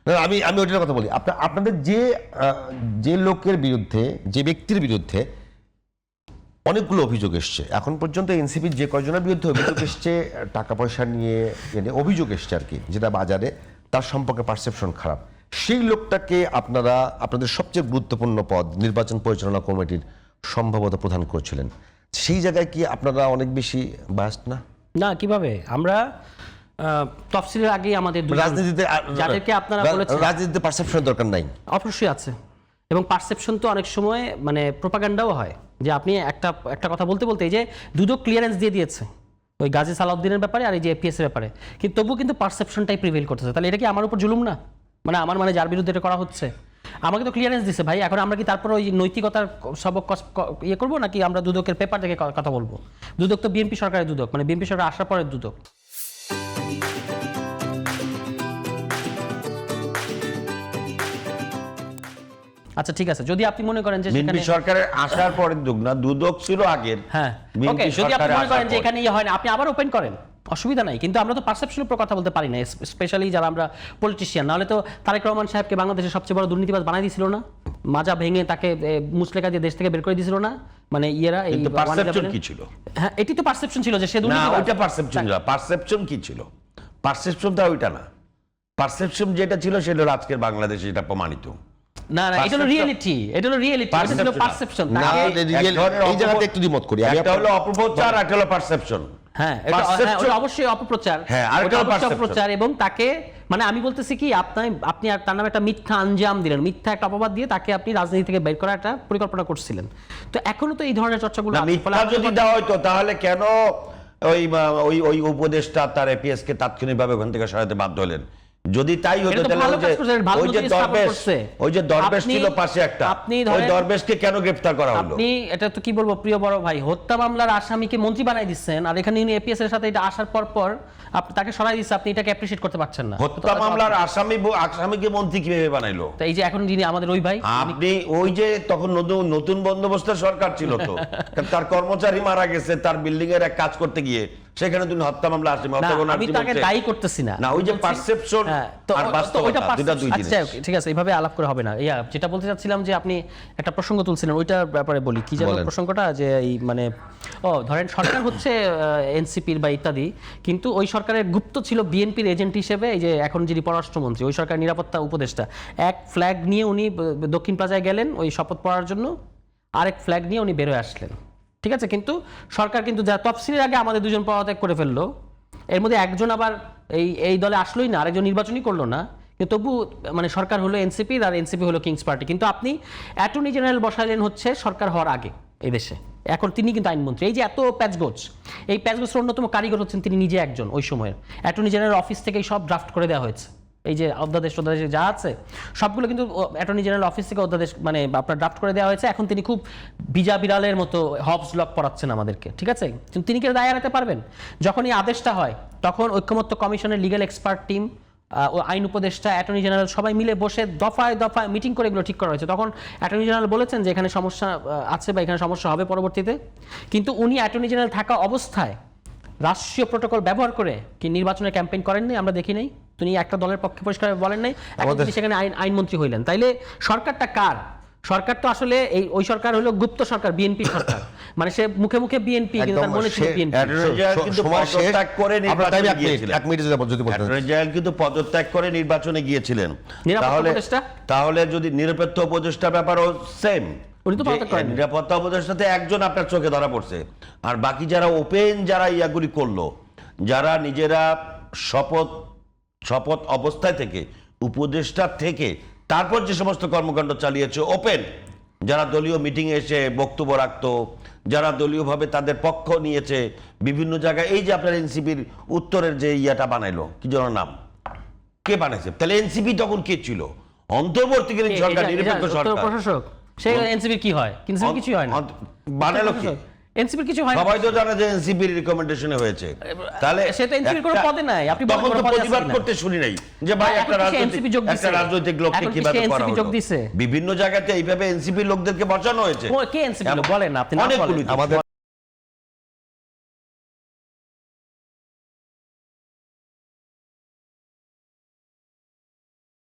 আমি আমি ওইটার কথা বলি। আপনাদের যে লোকের বিরুদ্ধে, যে ব্যক্তির বিরুদ্ধে অনেকগুলো অভিযোগ এসছে এখন পর্যন্ত, এনসিপির যে কয়জনের বিরুদ্ধে অভিযোগ এসছে টাকা পয়সা নিয়ে অভিযোগ এসছে আর কি, যেটা বাজারে তার সম্পর্কে পারসেপশন খারাপ, সেই লোকটাকে আপনারা আপনাদের সবচেয়ে গুরুত্বপূর্ণ পদ নির্বাচন পরিচালনা কমিটির সম্ভবত প্রধান করেছিলেন, সেই জায়গায় কি আপনারা অনেক বেশি বায়াসড না? না, কিভাবে আমরা তফসিলের আগেই আমাদের রাজনীতিতে যাদেরকে আপনারা বলেছেন রাজনীতিতে পারসেপশন দরকার নাই, অবশ্যই আছে। এবং পারসেপশন তো অনেক সময় মানে প্রোপাগান্ডাও হয়, যে আপনি একটা কথা বলতে বলতে এই যে দুদক ক্লিয়ারেন্স দিয়ে দিয়েছে ওই গাজী সালাউদ্দিনের ব্যাপারে আর এই যে এপিএস এর ব্যাপারে, কিন্তু তবুও কিন্তু পারসেপশনটাই প্রিভেল করতেছে। তাহলে এটা কি আমার উপর জুলুম না? মানে আমার মানে যার বিরুদ্ধে এটা করা হচ্ছে, আমাকে তো ক্লিয়ারেন্স দিছে ভাই, এখন আমরা কি তারপর ওই নৈতিকতার সবক ইয়ে করবো, নাকি আমরা দুদকের পেপার থেকে কথা বলবো? দুদক তো বিএনপি সরকারের দুদক, মানে বিএনপি সরকার আসার পরের দুদক। আচ্ছা ঠিক আছে, যদি আপনি মনে করেন যে বিএনপি সরকারের আসার পরের দুদক না, দুদক ছিল আগের। হ্যাঁ, ওকে, যদি আপনি মনে করেন যে এখানে ইয়ে হয় না, আপনি আবার ওপেন করেন, অসুবিধা নাই। কিন্তু আমরা তো পারসেপশনের উপর কথা বলতে পারি না, স্পেশালি যারা আমরা পলিটিশিয়ান। নাহলে তো তারেক রহমান সাহেবকে বাংলাদেশের সবচেয়ে বড় দুর্নীতিবাজ বানাই দিছিল না? মাজা ভেঙে তাকে মুসলেখা দিয়ে দেশ থেকে বের করে দিয়েছিল না? মানে ইয়েরা এই পারসেপশন কি ছিল? হ্যাঁ, এটি তো পারসেপশন ছিল যে সে না, দুর্নীতিবাজ। ওইটা পারসেপশন ছিল। পারসেপশন কি ছিল? পারসেপশনটা ওইটা না। পারসেপশন যেটা ছিল সেটা হলো আজকের বাংলাদেশে এটা প্রমাণিত। না না, এটা হলো রিয়েলিটি, এটা হলো রিয়েলিটি, এটা ছিল পারসেপশন। না, এই জায়গাতে একটু দ্বিমত করি। একটা হলো অপপ্রচার, একটা হলো পারসেপশন। হ্যাঁ, এটা অবশ্যই অপপ্রচার। হ্যাঁ, আর একটা অপপ্রচার। এবং তাকে মানে আমি বলতেছি কি, আপনি তার নামে একটা মিথ্যা আঞ্জাম দিলেন, মিথ্যা একটা অপবাদ দিয়ে তাকে আপনি রাজনীতি থেকে বের করার একটা পরিকল্পনা করছিলেন। তো এখনো তো এই ধরনের চর্চাগুলো মিথ্যা যদি দেওয়া হয়তো তাহলে কেন ওই উপদেষ্টা তার এপিএস কে তাৎক্ষণিকভাবে ওখান থেকে সরাতে বাধ্য হলেন? যদি তাই হতো তাহলে ওই যে দরবেশ ছিল পাশে একটা, ওই দরবেশকে কেন গ্রেফতার করা হলো? আপনি এটা তো কি বলবো প্রিয় বড় ভাই, হত্যা মামলার আসামিকে মন্ত্রী বানাই দিচ্ছেন, আর এখানে এপিএস এর সাথে এটা আসার পর আপনি তাকে সরাই দিচ্ছে, আপনি এটাকে অ্যাপ্রিশিয়েট করতে পারছেন না। হত্যা মামলার আসামিকে মন্ত্রী কিভাবে বানাইলো? তো এই যে এখন যিনি আমাদের ওই ভাই, আপনি ওই যে তখন নতুন বন্দোবস্তের সরকার ছিল তো, তার কর্মচারী মারা গেছে তার বিল্ডিং এর এক কাজ করতে গিয়ে, সেখানে তুমি হত্যা মামলা আসছে। আমি তাকে দায়ী করতেছি না, না ওই যে পারসেপশন আর বাস্তবতা দুটো দুই জিনিস। আচ্ছা ঠিক আছে, এইভাবে আলাপ করে হবে না। যেটা বলতে চাচ্ছিলাম যে আপনি একটা প্রসঙ্গ তুলছিলেন, ওইটার ব্যাপারে বলি। কি জানেন প্রসঙ্গটা? যে এই মানে ধরেন সরকার হচ্ছে এনসিপির বা ইত্যাদি, কিন্তু ওই সরকারের গুপ্ত ছিল বিএনপির এজেন্ট হিসেবে এই যে এখন যিনি পররাষ্ট্রমন্ত্রী, ওই সরকার নিরাপত্তা উপদেষ্টা, এক ফ্ল্যাগ নিয়ে উনি দক্ষিণ প্লাজায় গেলেন ওই শপথ পড়ার জন্য, আরেক ফ্ল্যাগ নিয়ে উনি বেরোয় আসলেন। ঠিক আছে, কিন্তু সরকার কিন্তু যা তফসিলের আগে আমাদের দুজন পদত্যাগ করে ফেললো, এর মধ্যে একজন আবার এই দলে আসলোই না, আরেকজন নির্বাচনই করলো না, কিন্তু তবু মানে সরকার হলো এনসিপির আর এনসিপি হলো কিংস পার্টি। কিন্তু আপনি অ্যাটর্নি জেনারেল বসালেন হচ্ছে সরকার হওয়ার আগে এই দেশে, এখন তিনি কিন্তু আইনমন্ত্রী। এই যে এত প্যাচগোছ, এই প্যাচগোছের অন্যতম কারিগর হচ্ছেন তিনি নিজে একজন। ওই সময়ের অ্যাটর্নি জেনারেল অফিস থেকেই সব ড্রাফট করে দেওয়া হয়েছে, এই যে অধ্যাদেশ যা আছে সবগুলো কিন্তু অ্যাটর্নি জেনারেল অফিস থেকে অধ্যাদেশ মানে আপনার ড্রাফট করে দেওয়া হয়েছে। এখন তিনি খুব বিড়ালের মতো হবস লক পড়াচ্ছেন আমাদেরকে। ঠিক আছে, কিন্তু তিনি কি দায় এড়াতে পারবেন? যখন এই আদেশটা হয় তখন ঐক্যমত্য কমিশনের লিগ্যাল এক্সপার্ট টিম, আইন উপদেষ্টা, অ্যাটর্নি জেনারেল সবাই মিলে বসে দফায় দফায় মিটিং করে এগুলো ঠিক করা হয়েছে। তখন অ্যাটর্নি জেনারেল বলেছেন যে এখানে সমস্যা আছে বা এখানে সমস্যা হবে পরবর্তীতে, কিন্তু উনি অ্যাটর্নি জেনারেল থাকা অবস্থায় রাষ্ট্রীয় প্রোটোকল ব্যবহার করে কি নির্বাচনের ক্যাম্পেইন করেননি? আমরা দেখি নাই। তিনি একটা দলের পক্ষে পরিষ্কার বলেন নাই, এখন তিনি সেখানে আইনমন্ত্রী হইলেন। তাইলে সরকারটা কার? সরকার তো আসলে ওই সরকার হলো গুপ্ত সরকার, বিএনপি সরকার। মানে সে মুখে মুখে বিএনপি, কিন্তু তার মনে ছিল বিএনপি। কিন্তু পদত্যাগ করে নির্বাচনে গিয়েছিলেন। তাহলে যদি নিরপেক্ষ উপদেষ্টা ব্যাপারও সেম, নিরাপত্তা উপদেষ্টাতে একজন আপনার চোখে ধরা পড়ছে, আর বাকি যারা ওপেন যারা ইয়াগুলি করলো, যারা নিজেরা শপথ অবস্থায় থেকে উপদেষ্টা থেকে তারপর যে সমস্ত কর্মকাণ্ড চালিয়েছে ওপেন, যারা দলীয় মিটিং এসে বক্তব্য রাখতো, যারা দলীয়ভাবে তাদের পক্ষ নিয়েছে বিভিন্ন জায়গায়, এই যে আপনার এনসিপির উত্তরের যে ইয়াটা বানাইলো, কি যেন নাম, কে বানাইছে? তাহলে এনসিপি তখন কে ছিল? অন্তর্বর্তীকালীন সরকার, নিরপেক্ষ সরকার। প্রশাসক সে এনসিপির কি হয়? কিছু হয় না, বানাইলো কি? এনসিপির কিছু হয় না। সবাই তো জানে যে এনসিপির রিকমেন্ডেশনে হয়েছে, তাহলে সে তো এনসিপির কোনো পদে নাই। আপনি তখন তো প্রতিবাদ করতে শুনি নাই যে ভাই একটা রাজনৈতিক লোককে কিভাবে করা হলো। বিভিন্ন জায়গাতে এইভাবে এনসিপি লোকদেরকে বসানো হয়েছে। কে এনসিপি লোক বলেন না আপনি? অনেকগুলো।